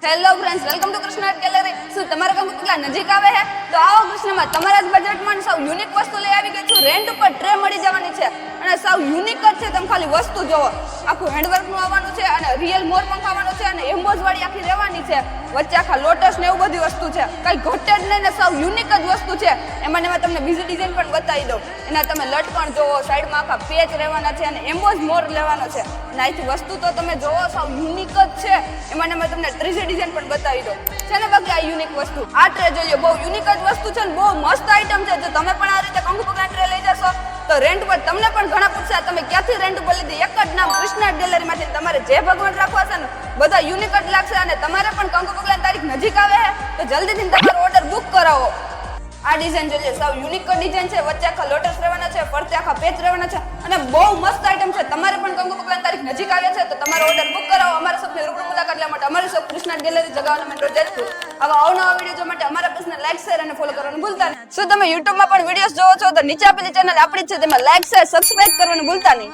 Hello friends, welcome to Krishna art gallery. શું તમારા ગામ કેટલા નજીક આવે છે? તો આવો કૃષ્ણમાં તમારા જ બજેટમાં સાવ યુનિક વસ્તુ લઈ આવી ગઈ છું. રેન્ટ ઉપર ટ્રે મળી જવાની છે અને સાવ યુનિક જ છે. તમે ખાલી વસ્તુ જોવો, આખું હેન્ડવર્કનું આવવાનું છે અને રિયલ મોર પંખ આવવાનું છે અને એમ્બોઝ વાળી આખી રહેવાની છે. વચ્ચે આખા લોટસ ને એવું બધી વસ્તુ છે. કઈ ઘટે જ નહીં ને સાવ યુનિક જ વસ્તુ છે. એમાં તમને બીજી ડિઝાઇન પણ બતાવી દઉં. એના તમે લટકણ જોવો, સાઈડમાં આખા પેચ રહેવાના છે અને એમ્બોઝ મોર લેવાનો છે. અને અહીંથી વસ્તુ તો તમે જોવો સાવ યુનિક જ છે. એમાં તમને ત્રીજી ડિઝાઇન પણ બતાવી દો છે ને. બાકી આ યુનિક વસ્તુ, આ ટ્રે જોઈએ, બહુ યુનિક જ વસ્તુ છે ને બહુ મસ્ત આઈટમ છે. જો તમે પણ આ રીતે કંકુ પગલા ટ્રે લઈ જશો તો રેન્ટ પર તમને પણ ઘણા પૂછશે તમે ક્યાંથી રેન્ટ ઉપર લીધી. એક જ નામ કૃષ્ણ આર્ટ ગેલેરીમાંથી. તમારે જે ભગવાન રાખવા છે ને બધા યુનિક જ લાગશે. અને તમારે પણ કંકુ પગલાની તારીખ નજીક આવે છે તો જલ્દીથી તમારો ઓર્ડર બુક કરાવો. આ ડિઝાઇન જોઈએ, સાવ યુનિક ડિઝાઇન છે. વચ્ચે આખા લોટસ રહેવાના છે, ફરતે આખા પેચ રહેવાના છે અને બહુ મસ્ત આઈટમ છે. તમારે પણ કંકુ પગલાની તારીખ નજીક આવે છે તો તમારો ઓર્ડર બુક કરાવો. અમારા શોપની રૂબરૂ મુલાકાત લેવા માટે અમારી શોપ કૃષ્ણ આર્ટ ગેલેરી, જગાવવાના મેટ્રો જેતપુર. આવા અવનવા વિડીયો જોવા માટે અમારા પેજને લાઈક, શેર અને ફોલો કરવાનું ભૂલતા નહીં. શું તમે યુટ્યુબમાં પણ વિડીયોઝ જોવો છો તો નીચે આપેલી ચેનલ આપણી જ છે, તેમાં લાઈક, શેર, સબસ્ક્રાઇબ કરવાનું ભૂલતા નહીં.